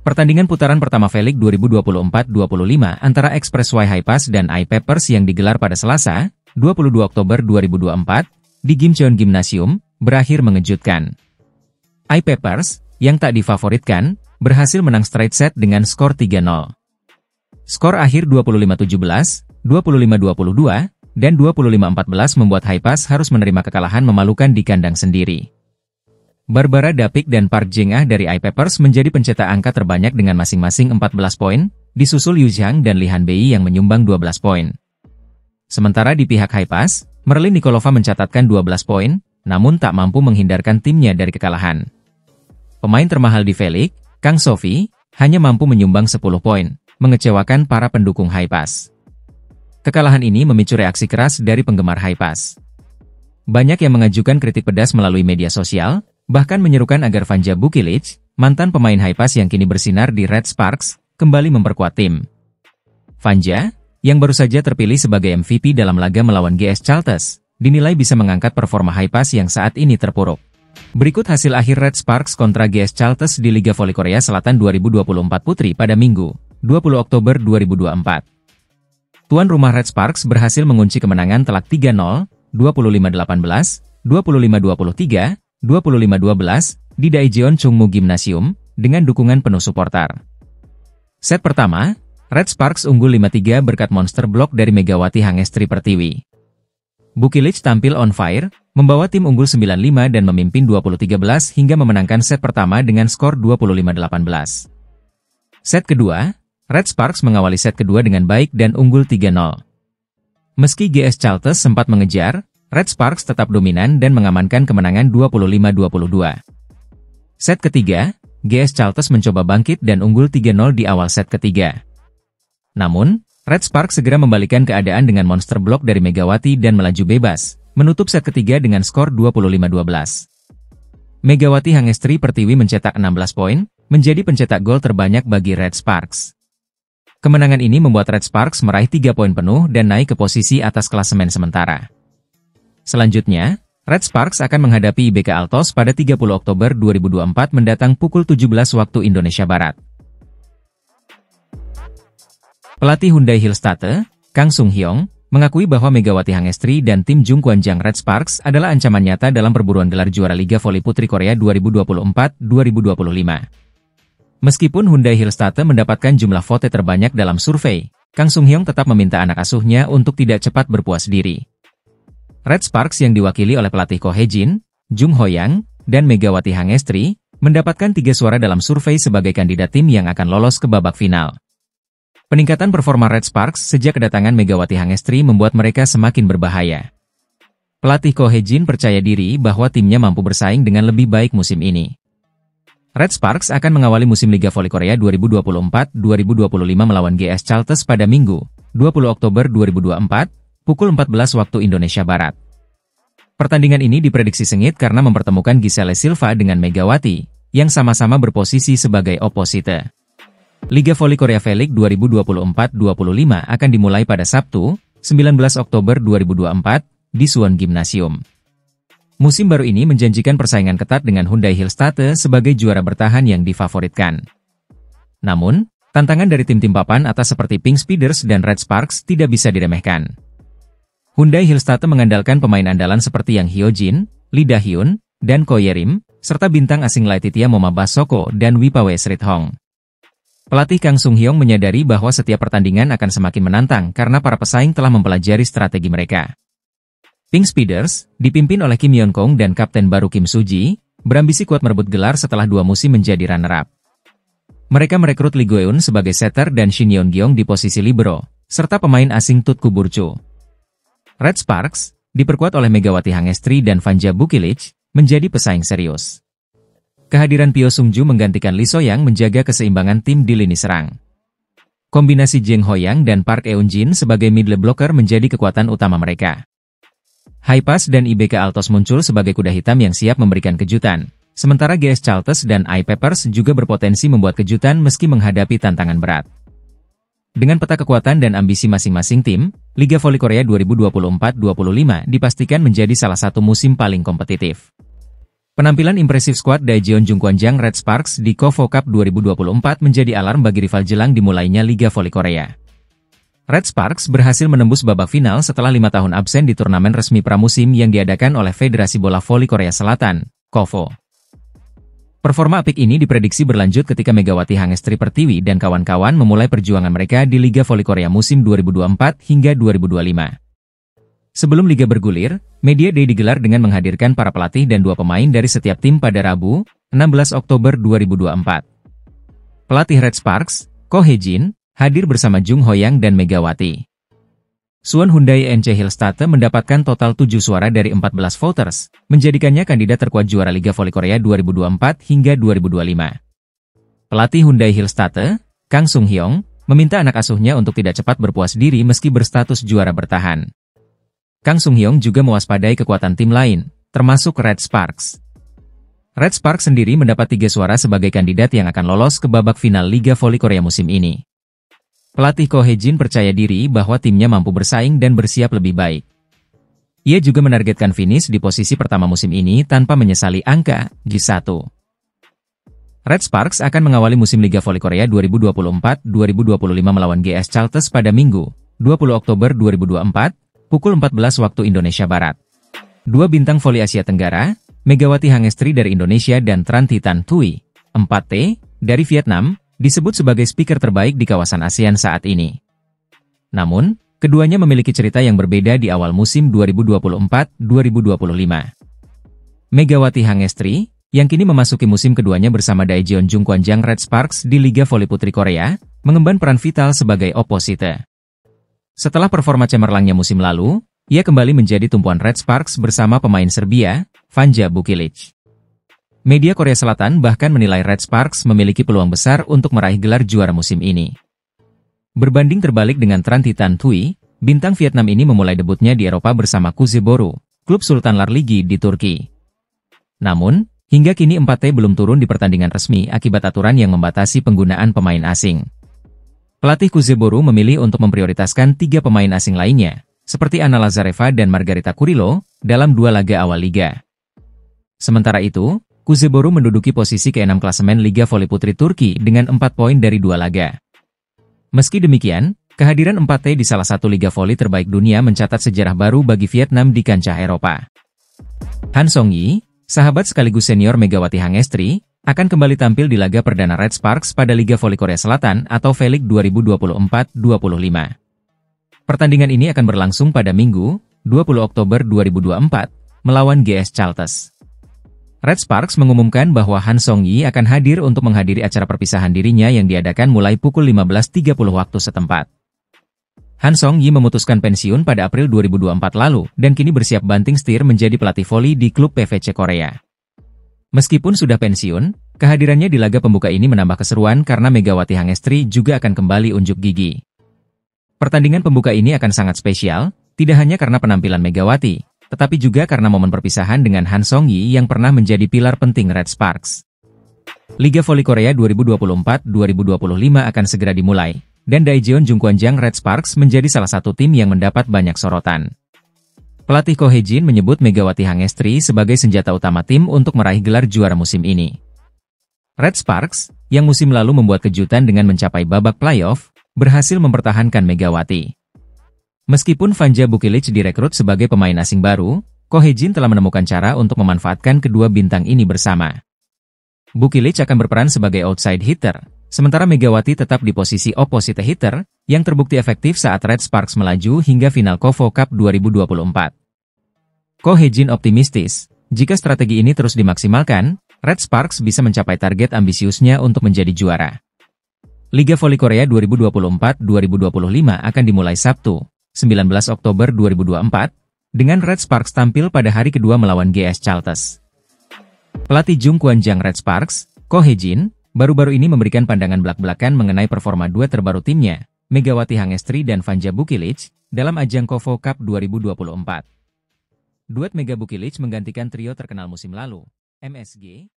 Pertandingan putaran pertama V-League 2024-25 antara Expressway High Pass dan I-Papers yang digelar pada Selasa, 22 Oktober 2024, di Gimcheon Gymnasium, berakhir mengejutkan. I-Papers, yang tak difavoritkan, berhasil menang straight set dengan skor 3-0. Skor akhir 25-17, 25-22, dan 25-14 membuat High Pass harus menerima kekalahan memalukan di kandang sendiri. Barbara Dapik dan Park Jeng-ah dari I-Papers menjadi pencetak angka terbanyak dengan masing-masing 14 poin, disusul Yu Zhang dan Lee Han-bei yang menyumbang 12 poin. Sementara di pihak High Pass, Merlin Nikolova mencatatkan 12 poin, namun tak mampu menghindarkan timnya dari kekalahan. Pemain termahal di V-League, Kang Sophie, hanya mampu menyumbang 10 poin, mengecewakan para pendukung High Pass. Kekalahan ini memicu reaksi keras dari penggemar High Pass. Banyak yang mengajukan kritik pedas melalui media sosial, bahkan menyerukan agar Vanja Bukilic, mantan pemain High Pass yang kini bersinar di Red Sparks, kembali memperkuat tim. Vanja, yang baru saja terpilih sebagai MVP dalam laga melawan GS Chalters, dinilai bisa mengangkat performa High Pass yang saat ini terpuruk. Berikut hasil akhir Red Sparks kontra GS Chalters di Liga Voli Korea Selatan 2024 Putri pada Minggu, 20 Oktober 2024. Tuan rumah Red Sparks berhasil mengunci kemenangan telak 3-0, 25-18, 25-23, 25-12, di Daejeon Chungmu Gymnasium, dengan dukungan penuh suporter. Set pertama, Red Sparks unggul 5-3 berkat monster block dari Megawati Hangestri Pertiwi. Bukilic tampil on fire, membawa tim unggul 9-5 dan memimpin 20-13 hingga memenangkan set pertama dengan skor 25-18. Set kedua, Red Sparks mengawali set kedua dengan baik dan unggul 3-0. Meski GS Chalters sempat mengejar, Red Sparks tetap dominan dan mengamankan kemenangan 25-22. Set ketiga, GS Chalters mencoba bangkit dan unggul 3-0 di awal set ketiga. Namun, Red Sparks segera membalikan keadaan dengan monster block dari Megawati dan melaju bebas, menutup set ketiga dengan skor 25-12. Megawati Hangestri Pertiwi mencetak 16 poin, menjadi pencetak gol terbanyak bagi Red Sparks. Kemenangan ini membuat Red Sparks meraih 3 poin penuh dan naik ke posisi atas klasemen sementara. Selanjutnya, Red Sparks akan menghadapi IBK Altos pada 30 Oktober 2024 mendatang pukul 17 waktu Indonesia Barat. Pelatih Hyundai Hillstatte, Kang Sung-hyong, mengakui bahwa Megawati Hangestri dan tim Jungkwanjang Red Sparks adalah ancaman nyata dalam perburuan gelar juara Liga Voli Putri Korea 2024-2025. Meskipun Hyundai Hillstatte mendapatkan jumlah vote terbanyak dalam survei, Kang Sung-hyong tetap meminta anak asuhnya untuk tidak cepat berpuas diri. Red Sparks yang diwakili oleh pelatih Ko Hae-jin, Jung Ho-yang, dan Megawati Hangestri, mendapatkan 3 suara dalam survei sebagai kandidat tim yang akan lolos ke babak final. Peningkatan performa Red Sparks sejak kedatangan Megawati Hangestri membuat mereka semakin berbahaya. Pelatih Ko Hae-jin percaya diri bahwa timnya mampu bersaing dengan lebih baik musim ini. Red Sparks akan mengawali musim Liga Voli Korea 2024-2025 melawan GS Chalters pada Minggu, 20 Oktober 2024, pukul 14 waktu Indonesia Barat. Pertandingan ini diprediksi sengit karena mempertemukan Giselle Silva dengan Megawati, yang sama-sama berposisi sebagai oposite. Liga Voli Korea V-League 2024-25 akan dimulai pada Sabtu, 19 Oktober 2024, di Suwon Gymnasium. Musim baru ini menjanjikan persaingan ketat dengan Hyundai Hillstatte sebagai juara bertahan yang difavoritkan. Namun, tantangan dari tim-tim papan atas seperti Pink Speeders dan Red Sparks tidak bisa diremehkan. Hyundai Hillstatte mengandalkan pemain andalan seperti Yang Hyo-jin, Lee Da-hyun, dan Ko Ye-rim, serta bintang asing Laetitia Momabah Soko dan Wipawe Srithong. Pelatih Kang Sung-hyong menyadari bahwa setiap pertandingan akan semakin menantang karena para pesaing telah mempelajari strategi mereka. Pink Speeders, dipimpin oleh Kim Yeon-kong dan Kapten baru Kim Soo-ji, berambisi kuat merebut gelar setelah 2 musim menjadi runner-up. Mereka merekrut Lee Go-eun sebagai setter dan Shin Yeon-gyeong di posisi libero, serta pemain asing Tut Kuburcu. Red Sparks, diperkuat oleh Megawati Hangestri dan Vanja Bukilic, menjadi pesaing serius. Kehadiran Pyo Sung-ju menggantikan Lee So-yang menjaga keseimbangan tim di lini serang. Kombinasi Jeng Ho-yang dan Park Eun-jin sebagai middle blocker menjadi kekuatan utama mereka. High Pass dan IBK Altos muncul sebagai kuda hitam yang siap memberikan kejutan, sementara GS Chalters dan I-Papers juga berpotensi membuat kejutan meski menghadapi tantangan berat. Dengan peta kekuatan dan ambisi masing-masing tim, Liga Voli Korea 2024-25 dipastikan menjadi salah satu musim paling kompetitif. Penampilan impresif skuad Daejeon Jungkwanjang Red Sparks di KOFO Cup 2024 menjadi alarm bagi rival jelang dimulainya Liga Voli Korea. Red Sparks berhasil menembus babak final setelah 5 tahun absen di turnamen resmi pramusim yang diadakan oleh Federasi Bola Voli Korea Selatan, KOFO. Performa apik ini diprediksi berlanjut ketika Megawati Hangestri Pertiwi dan kawan-kawan memulai perjuangan mereka di Liga Voli Korea musim 2024 hingga 2025. Sebelum liga bergulir, Media Day digelar dengan menghadirkan para pelatih dan 2 pemain dari setiap tim pada Rabu, 16 Oktober 2024. Pelatih Red Sparks, Ko Hye-jin, hadir bersama Jung Ho-yang dan Megawati. Suwon Hyundai NC Hillstate mendapatkan total 7 suara dari 14 voters, menjadikannya kandidat terkuat juara Liga Voli Korea 2024 hingga 2025. Pelatih Hyundai Hillstate, Kang Sung-hyong, meminta anak asuhnya untuk tidak cepat berpuas diri meski berstatus juara bertahan. Kang Sung-hyong juga mewaspadai kekuatan tim lain, termasuk Red Sparks. Red Sparks sendiri mendapat 3 suara sebagai kandidat yang akan lolos ke babak final Liga Voli Korea musim ini. Pelatih Ko Hye-jin percaya diri bahwa timnya mampu bersaing dan bersiap lebih baik. Ia juga menargetkan finish di posisi pertama musim ini tanpa menyesali angka G1. Red Sparks akan mengawali musim Liga Voli Korea 2024-2025 melawan GS Chalters pada Minggu, 20 Oktober 2024, pukul 14 waktu Indonesia Barat. 2 bintang voli Asia Tenggara, Megawati Hangestri dari Indonesia dan Tran Thi Thuy, 4T, dari Vietnam, disebut sebagai speaker terbaik di kawasan ASEAN saat ini. Namun, keduanya memiliki cerita yang berbeda di awal musim 2024-2025. Megawati Hangestri, yang kini memasuki musim keduanya bersama Daejeon Jungkwanjang Red Sparks di Liga Voli Putri Korea, mengemban peran vital sebagai oposite. Setelah performa cemerlangnya musim lalu, ia kembali menjadi tumpuan Red Sparks bersama pemain Serbia, Vanja Bukilic. Media Korea Selatan bahkan menilai Red Sparks memiliki peluang besar untuk meraih gelar juara musim ini. Berbanding terbalik dengan Tran Thi Thuy, bintang Vietnam ini memulai debutnya di Eropa bersama Kuzeboru, klub Sultan Larligi di Turki. Namun, hingga kini 4T belum turun di pertandingan resmi akibat aturan yang membatasi penggunaan pemain asing. Pelatih Kuzeboru memilih untuk memprioritaskan 3 pemain asing lainnya, seperti Anna Lazareva dan Margarita Kurylo, dalam 2 laga awal liga. Sementara itu, Kuzeboru menduduki posisi ke-6 klasemen Liga Voli Putri Turki dengan 4 poin dari 2 laga. Meski demikian, kehadiran 4T di salah satu liga voli terbaik dunia mencatat sejarah baru bagi Vietnam di kancah Eropa. Han Song-yi, sahabat sekaligus senior Megawati Hangestri, akan kembali tampil di laga perdana Red Sparks pada Liga Voli Korea Selatan atau V-League 2024-25. Pertandingan ini akan berlangsung pada Minggu, 20 Oktober 2024, melawan GS Chalters. Red Sparks mengumumkan bahwa Han Song-yi akan hadir untuk menghadiri acara perpisahan dirinya yang diadakan mulai pukul 15.30 waktu setempat. Han Song-yi memutuskan pensiun pada April 2024 lalu dan kini bersiap banting setir menjadi pelatih voli di klub PVC Korea. Meskipun sudah pensiun, kehadirannya di laga pembuka ini menambah keseruan karena Megawati Hangestri juga akan kembali unjuk gigi. Pertandingan pembuka ini akan sangat spesial, tidak hanya karena penampilan Megawati, tetapi juga karena momen perpisahan dengan Han Song-yi yang pernah menjadi pilar penting Red Sparks. Liga Voli Korea 2024-2025 akan segera dimulai, dan Daejeon Jungkwanjang Red Sparks menjadi salah satu tim yang mendapat banyak sorotan. Pelatih Ko Hye-jin menyebut Megawati Hangestri sebagai senjata utama tim untuk meraih gelar juara musim ini. Red Sparks, yang musim lalu membuat kejutan dengan mencapai babak playoff, berhasil mempertahankan Megawati. Meskipun Vanja Bukilic direkrut sebagai pemain asing baru, Ko Hye-jin telah menemukan cara untuk memanfaatkan kedua bintang ini bersama. Bukilic akan berperan sebagai outside hitter, sementara Megawati tetap di posisi opposite hitter, yang terbukti efektif saat Red Sparks melaju hingga final KOFO Cup 2024. Ko Hye-jin optimistis, jika strategi ini terus dimaksimalkan, Red Sparks bisa mencapai target ambisiusnya untuk menjadi juara. Liga Voli Korea 2024-2025 akan dimulai Sabtu, 19 Oktober 2024, dengan Red Sparks tampil pada hari kedua melawan GS Chalters. Pelatih Jungkwanjang Red Sparks, Ko Hye-jin, baru-baru ini memberikan pandangan belak-belakan mengenai performa duet terbaru timnya, Megawati Hangestri dan Vanja Bukilic, dalam ajang KOFO Cup 2024. Duet Mega Bukilic menggantikan trio terkenal musim lalu, MSG,